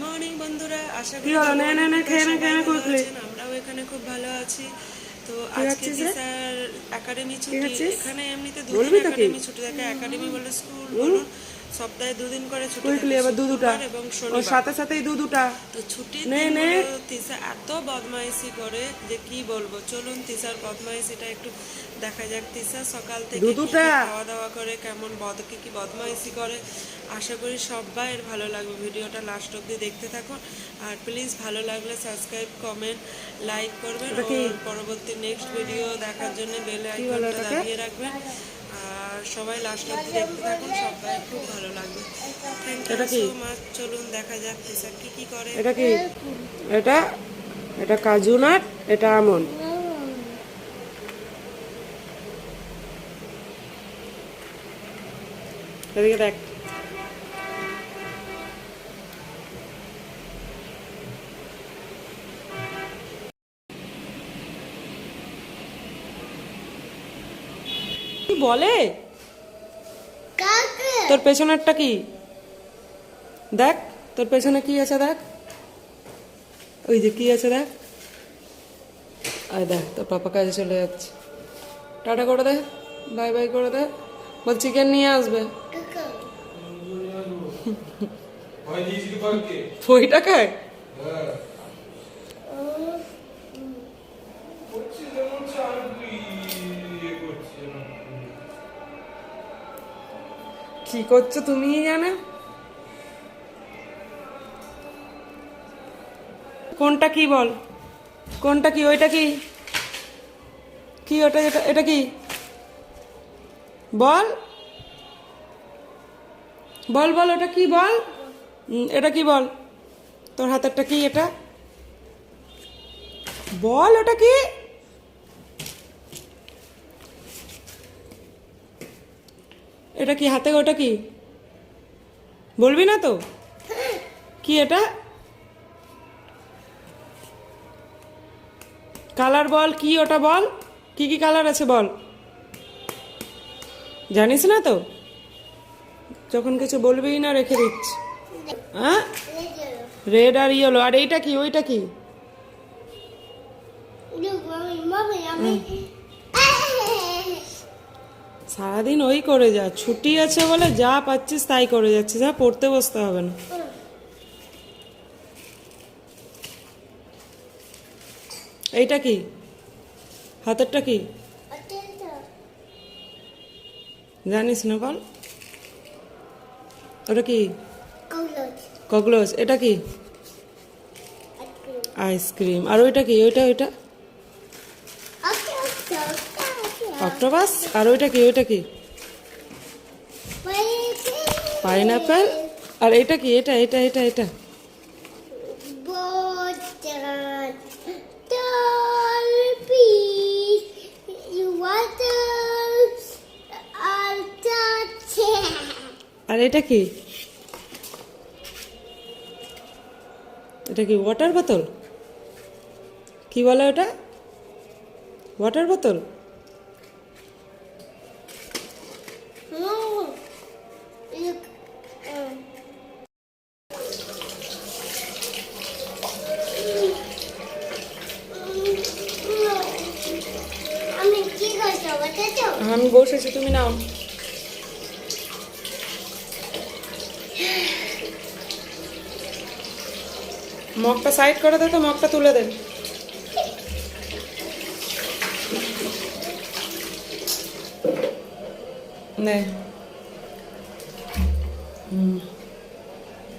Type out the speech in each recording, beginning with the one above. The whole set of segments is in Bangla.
মর্নিং বন্ধুরা, আশা করি আমরাও এখানে খুব ভালো আছি। তো আজকে টিচার একাডেমি ছুটি, এখানে এমনিতে দুদিন একাডেমি ছুটি থাকে। একাডেমি বলে স্কুল বলুন, সপ্তাহে দুদিন করে ছুটি থাকে, শুক্রবার এবং শনিবার। তো ছুটির দিনগুলো তিশা এত বদমাইশি করে যে কি বলবো। চলুন তিশার বদমাইশিটা একটু দেখা যাক। তিশা সকাল থেকে খাওয়া দাওয়া করে, কেমন কি বদমাইশি করে। আশা করি সবাই ভালো লাগবে। ভিডিওটা লাস্ট অবধি দেখতে থাকুন। আর প্লিজ ভালো লাগলে সাবস্ক্রাইব, কমেন্ট, লাইক করবেন। ওর পরবর্তী নেক্সট ভিডিও দেখার জন্য বেল আইকনটা দাবিয়ে রাখবেন। আর সবাই লাস্ট অবধি দেখতে থাকুন, সবাই খুব ভালো লাগবে। Thank you so much. চলুন দেখা যাক তিশা কি করে। এটা কি? এটা কাজু নাট, এটা আমন্ড। এদিকে দেখ। কি বলে? তোর পেছনেরটা কি? দেখ তোর পেছনে কি আছে, দেখ ওই যে কি আছে দেখ। আয় দেখ, তোর পাপা কাজে চলে যাচ্ছে। টাটা করে দে, বাই বাই করে দে। বল চিকেন নিয়ে আসবে। ওই টাকায় কি করছো তুমিই জানো। কোনটা কি বল? কোনটা কি? ওইটা কি? কি ওটা? এটা কি বল? বল বল, ওটা কি বল? এটা কি বল? তোর হাতেরটা কি? এটা বল, ওটা কি? এটা কি হাতে? ওটা কি বলবি না তো? কি এটা? কালার বল কি ওটা? বল কি কি কালার আছে বল। জানিস না তো? যখন কিছু বলবেই না রেখে দিচ্ছি। হ্যাঁ, রেড আর ইয়েলো। আর এইটা কি? ওইটা কি? সারাদিন ওই করে যা। ছুটি আছে বলে যা পাচ্ছিস তাই করে যাচ্ছিস। যা, পড়তে বসতে হবে না। এইটা কি? হাতেরটা কি জানিস না? বল ওটা কি? ককরোচ। এটা কি? আইসক্রিম। আর ওইটা কি? ওইটা অক্টোপাস। আর ওইটা কি? ওইটা কি? পাইনাপেল। আর এটা কি? এটা এটা এটা এটা আর এটা কি? এটা কি? ওয়াটার বোতল। কি বলে ওটা? ওয়াটার বোতল। আমি বসেছি, তুমি নাও। মগটা সাইড করে দে তো, মগটা তুলে দে। নে,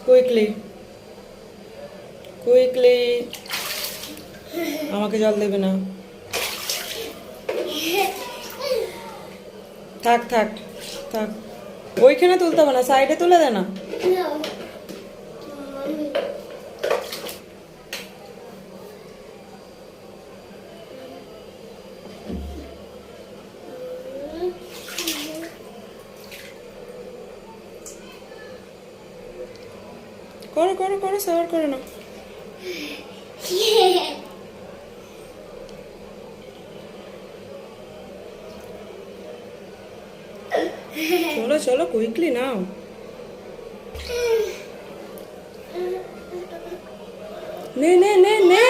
কুইকলি কুইকলি। আমাকে জল দেবে না। থাক থাক থাক, ওইখানে তুলতে হবে না, সাইডে তুলে দে না। করো করো করো, সাবার করে না। চলো চলো, কুইকলি নাও। নে নে নে নে।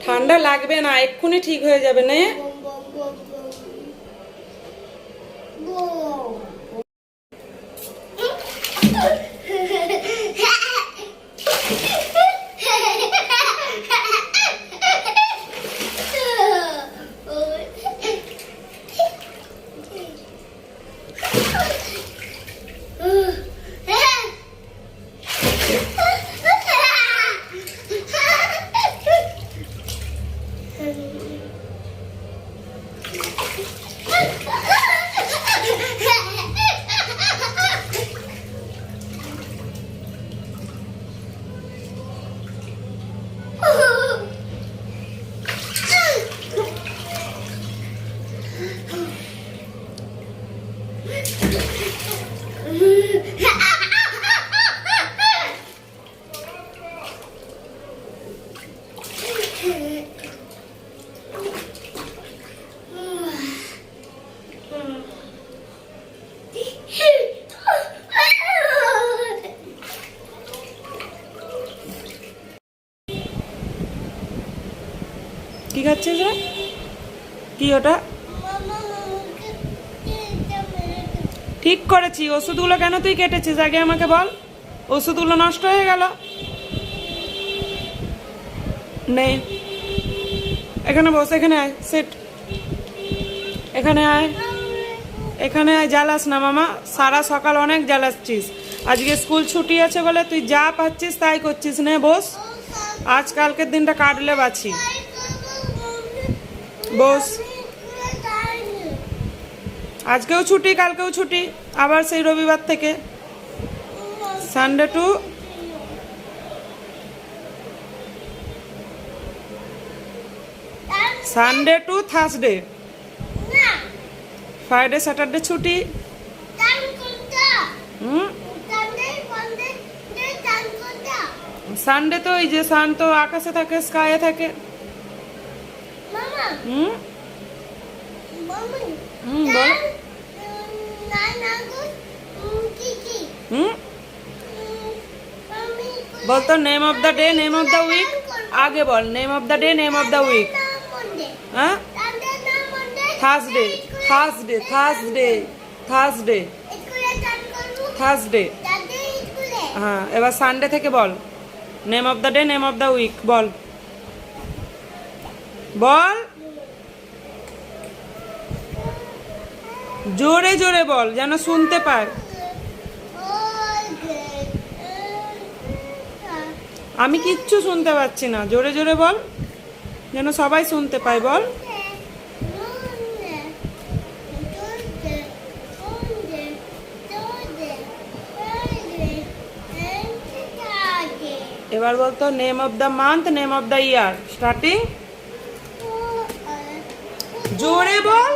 ঠান্ডা লাগবে না, এক্ষুনি ঠিক হয়ে যাবে। নে কি খাচ্ছিস রে? কি ওটা? ঠিক করেছি। ওষুধগুলো কেন তুই কেটেছিস আগে আমাকে বল। ওষুধগুলো নষ্ট হয়ে গেল। নেই, এখানে বস, এখানে আয়, সেট, এখানে আয়, এখানে আয়। জ্বালাস না মামা, সারা সকাল অনেক জ্বালাচ্ছিস। আজকে স্কুল ছুটি আছে বলে তুই যা পাচ্ছিস তাই করছিস। নে বস, আজকালকের দিনটা কাটলে বাঁচি। বস, আজকেও ছুটি, কালকেও ছুটি, আবার সেই রবিবার থেকে Sunday two Thursday, Friday Saturday ছুটি। সানডে তো এই যে সান তো আকাশে থাকে, স্কায়ে থাকে। বল। বল তো name of the day, name of the week. আগে বল name of the day, name of the week. হ্যাঁ, Thursday, Thursday, Thursday, Thursday, Thursday. হ্যাঁ, এবার সানডে থেকে বল name of the day, name of the week. বল বল, জোরে জোরে বল যেন শুনতে পায়। আমি কিচ্ছু শুনতে পাচ্ছি না, জোরে জোরে বল যেন সবাই শুনতে পায়। বল। এবার বলতো name of the month, name of the year. Starting, জোরে বল।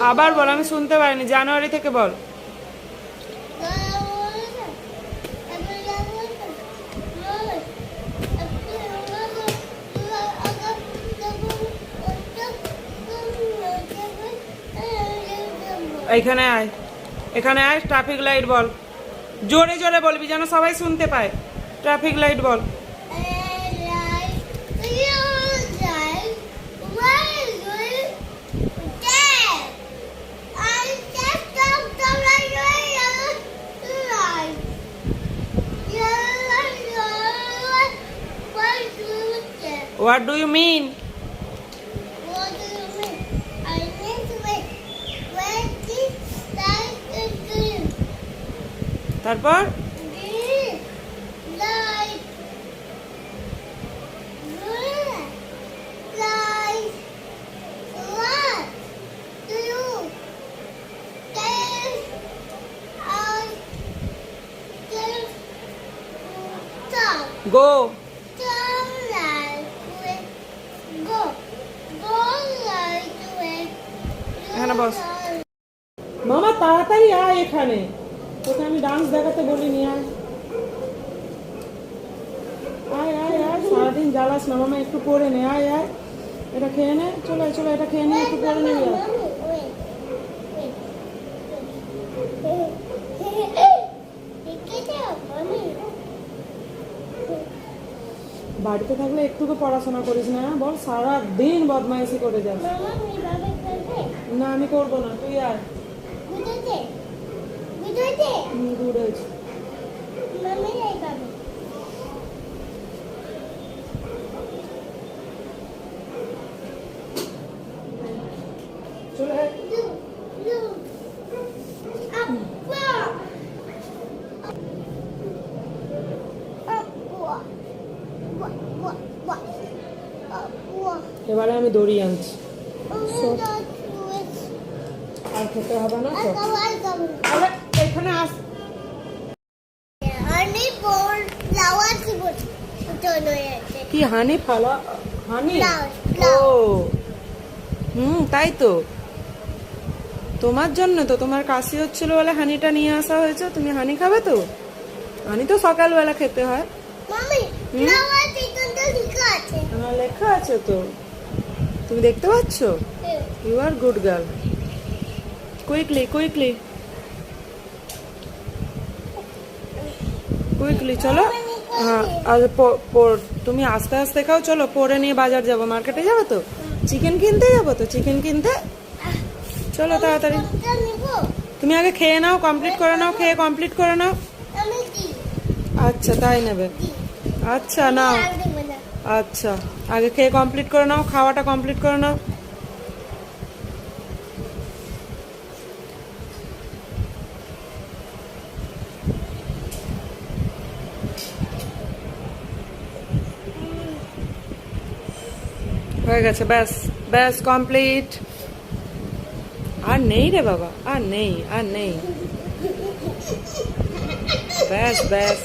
আবার বল, আমি শুনতে পাইনি। জানুয়ারি থেকে বল। এখানে আয়, এখানে আয়। ট্রাফিক লাইট বল, জোরে জোরে বলবি যেন সবাই শুনতে পায়। Traffic light ball. What do you mean? What do you mean? I mean to wait. Where this light is green. তারপর Green light. Green light. What do you take out the top? গো। এখানে বস। মামা তাড়াতাড়ি আয় এখানে, তোকে আমি ডান্স দেখাতে বলিনি। আয় আয় আয় আয়, সারাদিন জ্বালাস না মামা, একটু করে নে। আয় আয় এটা খেয়ে নে, চলো চলো, এটা খেয়ে নিয়ে একটু পরে নিয়ে যাও। বাড়িতে থাকলে একটুকু পড়াশোনা করিস না বল, সারা দিন বদমাইশি করে যাস। না আমি করবো না, তুই আর দূরে আছি। চলে আয়। এবারে আমি দড়ি আনছি, আর খেতে হবে না তো। আরে এখানে আস। কি হানি ফালা? হানি? ও তাই তো, তোমার জন্য তো, তোমার কাশি হচ্ছিল বলে হানিটা নিয়ে আসা হয়েছে। তুমি হানি খাবে তো? হানি তো সকালবেলা খেতে হয়। আমার লেখা আছে তো, তুমি দেখতে পাচ্ছ? You are good girl. Quickly quickly quickly চলো। হ্যাঁ, আর তুমি আস্তে আস্তে খাও। চলো পরে নিয়ে বাজার যাবো, মার্কেটে যাবো তো, চিকেন কিনতে যাবো তো, চিকেন কিনতে। চলো তাড়াতাড়ি। তুমি আগে খেয়ে নাও, কমপ্লিট করে নাও, খেয়ে কমপ্লিট করে নাও। আচ্ছা তাই নেবে? আচ্ছা নাও। আচ্ছা আগে খেয়ে কমপ্লিট করে নাও, খাওয়াটা কমপ্লিট করে নাও। হয়ে গেছে, ব্যাস ব্যাস কমপ্লিট। আর নেই রে বাবা, আর নেই, আর নেই। ব্যাস ব্যাস।